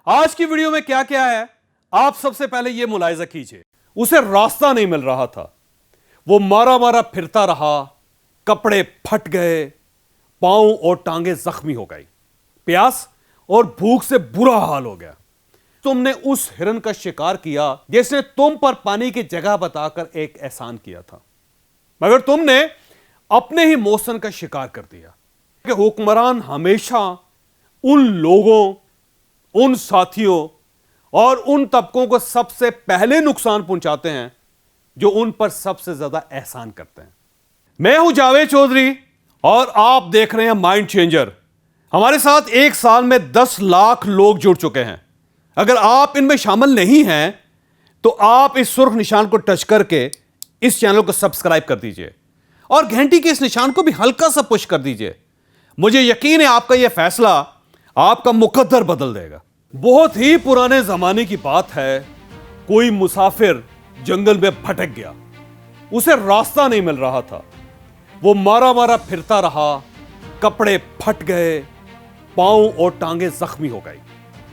आज की वीडियो में क्या क्या है आप सबसे पहले यह मुलाहिजा कीजिए। उसे रास्ता नहीं मिल रहा था, वो मारा मारा फिरता रहा, कपड़े फट गए, पांव और टांगे जख्मी हो गई, प्यास और भूख से बुरा हाल हो गया। तुमने उस हिरन का शिकार किया जिसने तुम पर पानी की जगह बताकर एक एहसान किया था, मगर तुमने अपने ही मौसम का शिकार कर दिया कि हुक्मरान हमेशा उन लोगों, उन साथियों और उन तबकों को सबसे पहले नुकसान पहुंचाते हैं जो उन पर सबसे ज्यादा एहसान करते हैं। मैं हूं जावेद चौधरी और आप देख रहे हैं माइंड चेंजर। हमारे साथ एक साल में 10 लाख लोग जुड़ चुके हैं। अगर आप इनमें शामिल नहीं हैं तो आप इस सुर्ख निशान को टच करके इस चैनल को सब्सक्राइब कर दीजिए और घंटी के इस निशान को भी हल्का सा पुश कर दीजिए। मुझे यकीन है आपका यह फैसला आपका मुकद्दर बदल देगा। बहुत ही पुराने जमाने की बात है, कोई मुसाफिर जंगल में भटक गया, उसे रास्ता नहीं मिल रहा था, वो मारा मारा फिरता रहा, कपड़े फट गए, पांव और टांगे जख्मी हो गई,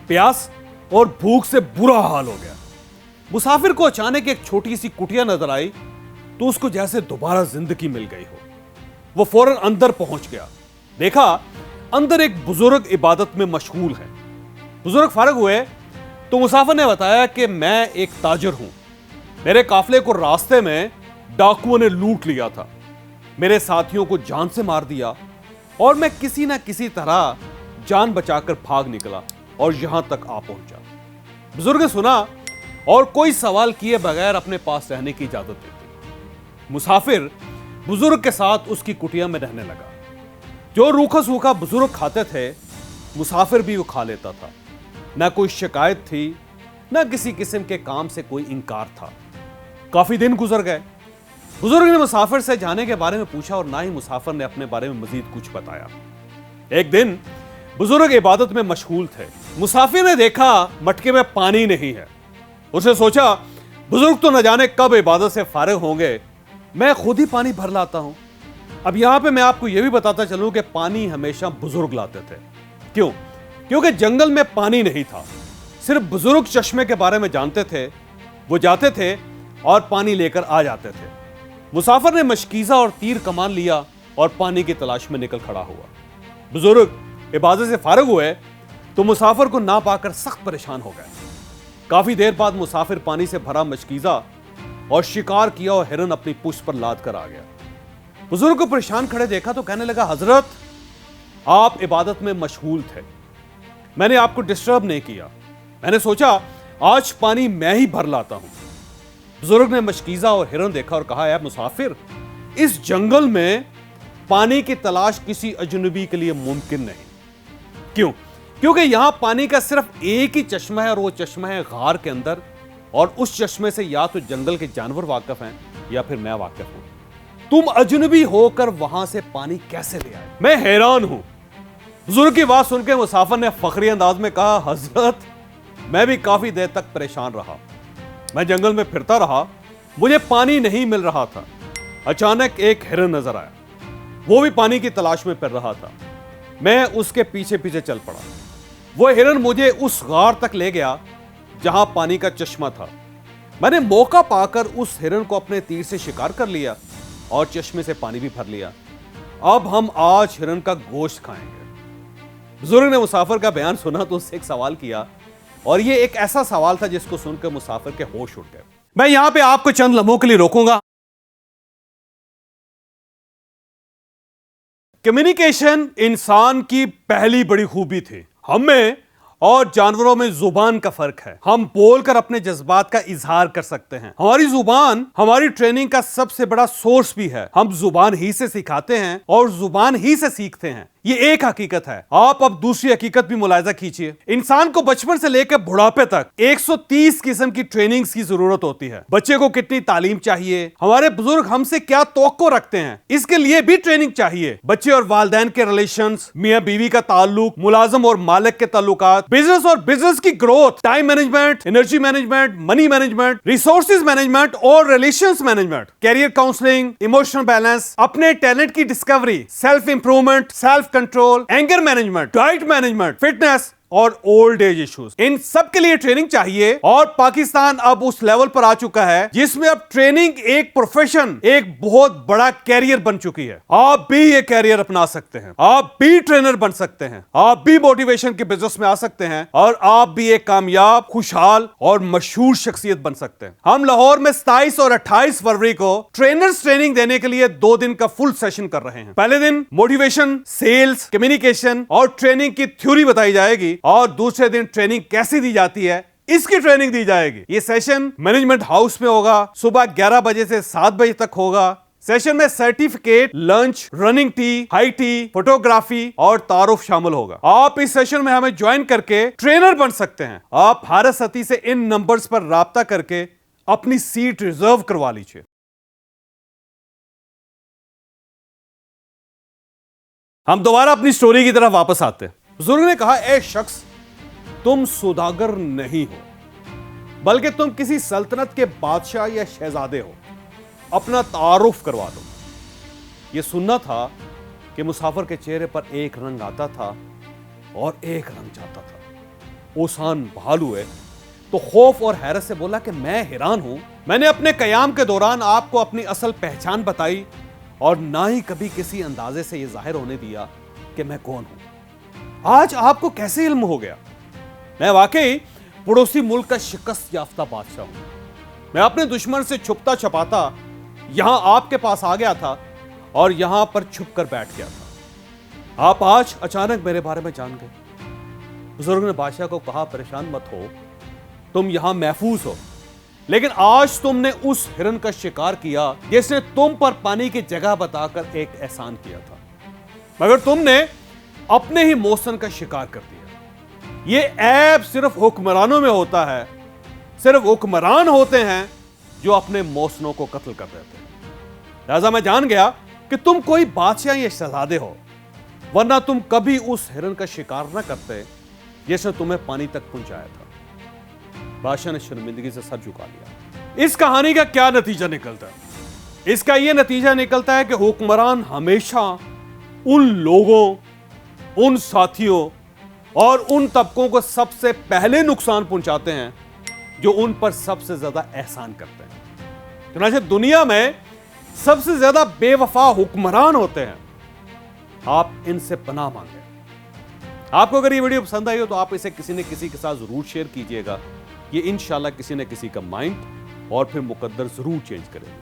प्यास और भूख से बुरा हाल हो गया। मुसाफिर को अचानक एक छोटी सी कुटिया नजर आई तो उसको जैसे दोबारा जिंदगी मिल गई हो। वो फौरन अंदर पहुंच गया, देखा अंदर एक बुजुर्ग इबादत में मशगूल है। बुजुर्ग फारग हुए तो मुसाफिर ने बताया कि मैं एक ताजर हूं, मेरे काफिले को रास्ते में डाकुओं ने लूट लिया था, मेरे साथियों को जान से मार दिया और मैं किसी ना किसी तरह जान बचाकर भाग निकला और यहां तक आ पहुंचा। बुजुर्ग ने सुना और कोई सवाल किए बगैर अपने पास रहने की इजाजत दे दी। मुसाफिर बुजुर्ग के साथ उसकी कुटिया में रहने लगा। जो रूखा सूखा बुजुर्ग खाते थे मुसाफिर भी वो खा लेता था। ना कोई शिकायत थी, ना किसी किस्म के काम से कोई इनकार था। काफी दिन गुजर गए। बुजुर्ग ने मुसाफिर से जाने के बारे में पूछा और ना ही मुसाफिर ने अपने बारे में मजीद कुछ बताया। एक दिन बुजुर्ग इबादत में मशगूल थे। मुसाफिर ने देखा मटके में पानी नहीं है। उसने सोचा बुजुर्ग तो न जाने कब इबादत से फारिग होंगे, मैं खुद ही पानी भर लाता हूं। अब यहां पे मैं आपको यह भी बताता चलूं कि पानी हमेशा बुजुर्ग लाते थे। क्यों? क्योंकि जंगल में पानी नहीं था। सिर्फ बुजुर्ग चश्मे के बारे में जानते थे, वो जाते थे और पानी लेकर आ जाते थे। मुसाफिर ने मशकीज़ा और तीर कमान लिया और पानी की तलाश में निकल खड़ा हुआ। बुजुर्ग इबादत से फारिग हुए तो मुसाफिर को ना पाकर सख्त परेशान हो गए। काफी देर बाद मुसाफिर पानी से भरा मशकीज़ा और शिकार किया और हिरन अपनी पुश्त पर लाद कर आ गया। बुजुर्ग को परेशान खड़े देखा तो कहने लगा, हजरत आप इबादत में मशगूल थे, मैंने आपको डिस्टर्ब नहीं किया, मैंने सोचा आज पानी मैं ही भर लाता हूं। बुजुर्ग ने मशकीज़ा और हिरन देखा और कहा, है मुसाफिर, इस जंगल में पानी की तलाश किसी अजनबी के लिए मुमकिन नहीं। क्यों? क्योंकि यहां पानी का सिर्फ एक ही चश्मा है और वो चश्मा है गार के अंदर, और उस चश्मे से या तो जंगल के जानवर वाकिफ हैं या फिर मैं वाकिफ हूं। तुम अजनबी होकर वहां से पानी कैसे ले आए? मैं हैरान हूं। बुजुर्ग की बात सुनकर मुसाफिर ने फखरी अंदाज में कहा, हजरत मैं भी काफी देर तक परेशान रहा, मैं जंगल में फिरता रहा, मुझे पानी नहीं मिल रहा था। अचानक एक हिरन नजर आया, वो भी पानी की तलाश में फिर रहा था। मैं उसके पीछे पीछे चल पड़ा। वो हिरन मुझे उस गार तक ले गया जहां पानी का चश्मा था। मैंने मौका पाकर उस हिरन को अपने तीर से शिकार कर लिया और चश्मे से पानी भी भर लिया। अब हम आज हिरन का गोश्त खाएंगे। बुजुर्ग ने मुसाफिर का बयान सुना तो उससे एक सवाल किया और यह एक ऐसा सवाल था जिसको सुनकर मुसाफिर के होश उड़ गए। मैं यहां पे आपको चंद लम्हों के लिए रोकूंगा। कम्युनिकेशन इंसान की पहली बड़ी खूबी थी। हमें और जानवरों में जुबान का फर्क है। हम बोलकर अपने जज्बात का इजहार कर सकते हैं। हमारी जुबान हमारी ट्रेनिंग का सबसे बड़ा सोर्स भी है। हम जुबान ही से सिखाते हैं और जुबान ही से सीखते हैं। ये एक हकीकत है। आप अब दूसरी हकीकत भी मुलाहिजा कीजिए। इंसान को बचपन से लेकर बुढ़ापे तक 130 किस्म की ट्रेनिंग्स की जरूरत होती है। बच्चे को कितनी तालीम चाहिए, हमारे बुजुर्ग हमसे क्या तवक्को रखते हैं, इसके लिए भी ट्रेनिंग चाहिए। बच्चे और वालिदैन के रिलेशंस, मियां बीवी का ताल्लुक, मुलाजिम और मालिक के ताल्लुकात, बिजनेस और बिजनेस की growth, time management, energy management, money management, resources management और relations management, career counselling, emotional balance, अपने टैलेंट की discovery, self improvement, self control, anger management, diet management, fitness, और ओल्ड एज इश्यूज, इन सब के लिए ट्रेनिंग चाहिए। और पाकिस्तान अब उस लेवल पर आ चुका है जिसमें अब ट्रेनिंग एक प्रोफेशन, एक बहुत बड़ा कैरियर बन चुकी है। आप भी ये कैरियर अपना सकते हैं, आप भी ट्रेनर बन सकते हैं, आप भी मोटिवेशन के बिजनेस में आ सकते हैं और आप भी एक कामयाब, खुशहाल और मशहूर शख्सियत बन सकते हैं। हम लाहौर में 27 और 28 फरवरी को ट्रेनर्स ट्रेनिंग देने के लिए 2 दिन का फुल सेशन कर रहे हैं। पहले दिन मोटिवेशन, सेल्स, कम्युनिकेशन और ट्रेनिंग की थ्योरी बताई जाएगी और दूसरे दिन ट्रेनिंग कैसे दी जाती है इसकी ट्रेनिंग दी जाएगी। ये सेशन मैनेजमेंट हाउस में होगा, सुबह 11 बजे से 7 बजे तक होगा। सेशन में certificate, lunch, running T, high tea, photography और तारुफ शामिल होगा। आप इस सेशन में हमें ज्वाइन करके ट्रेनर बन सकते हैं। आप भारत सती से इन नंबर्स पर राब्ता करके अपनी सीट रिजर्व करवा लीजिए। हम दोबारा अपनी स्टोरी की तरफ वापस आते हैं। बुजुर्ग ने कहा, ए शख्स, तुम सौदागर नहीं हो, बल्कि तुम किसी सल्तनत के बादशाह या शहजादे हो। अपना तारुफ करवा दो। यह सुनना था कि मुसाफिर के चेहरे पर एक रंग आता था और एक रंग जाता था। ओसान बहाल हुए तो खौफ और हैरत से बोला कि मैं हैरान हूं, मैंने अपने कयाम के दौरान आपको अपनी असल पहचान बताई और ना ही कभी किसी अंदाजे से यह जाहिर होने दिया कि मैं कौन हूं। आज आपको कैसे इल्म हो गया? मैं वाकई पड़ोसी मुल्क का शिकस्त याफ्ता बादशाह हूं। मैं अपने दुश्मन से छुपता छपाता यहां आपके पास आ गया था और यहां पर छुप कर बैठ गया था। आप आज अचानक मेरे बारे में जान गए। बुजुर्ग ने बादशाह को कहा, परेशान मत हो, तुम यहां महफूज हो, लेकिन आज तुमने उस हिरन का शिकार किया जिसने तुम पर पानी की जगह बताकर एक एहसान किया था, मगर तुमने अपने ही मौसन का शिकार कर दिया। ये ऐब सिर्फ हुक्मरानों में होता है। सिर्फ हुक्मरान होते हैं जो अपने मौसनों को कत्ल कर देते हैं। लिहाजा मैं जान गया कि तुम कोई बादशाह या शहजादे हो, वरना तुम कभी उस हिरन का शिकार न करते जिसने तुम्हें पानी तक पहुंचाया था। बादशाह ने शर्मिंदगी से सर झुका लिया। इस कहानी का क्या नतीजा निकलता है? इसका यह नतीजा निकलता है कि हुक्मरान हमेशा उन लोगों, उन साथियों और उन तबकों को सबसे पहले नुकसान पहुंचाते हैं जो उन पर सबसे ज्यादा एहसान करते हैं। चुनांचे दुनिया में सबसे ज्यादा बेवफा हुक्मरान होते हैं। आप इनसे पनाह मांगे। आपको अगर ये वीडियो पसंद आई हो तो आप इसे किसी न किसी के साथ जरूर शेयर कीजिएगा। ये इंशाल्लाह किसी न किसी का माइंड और फिर मुकद्दर जरूर चेंज करेगी।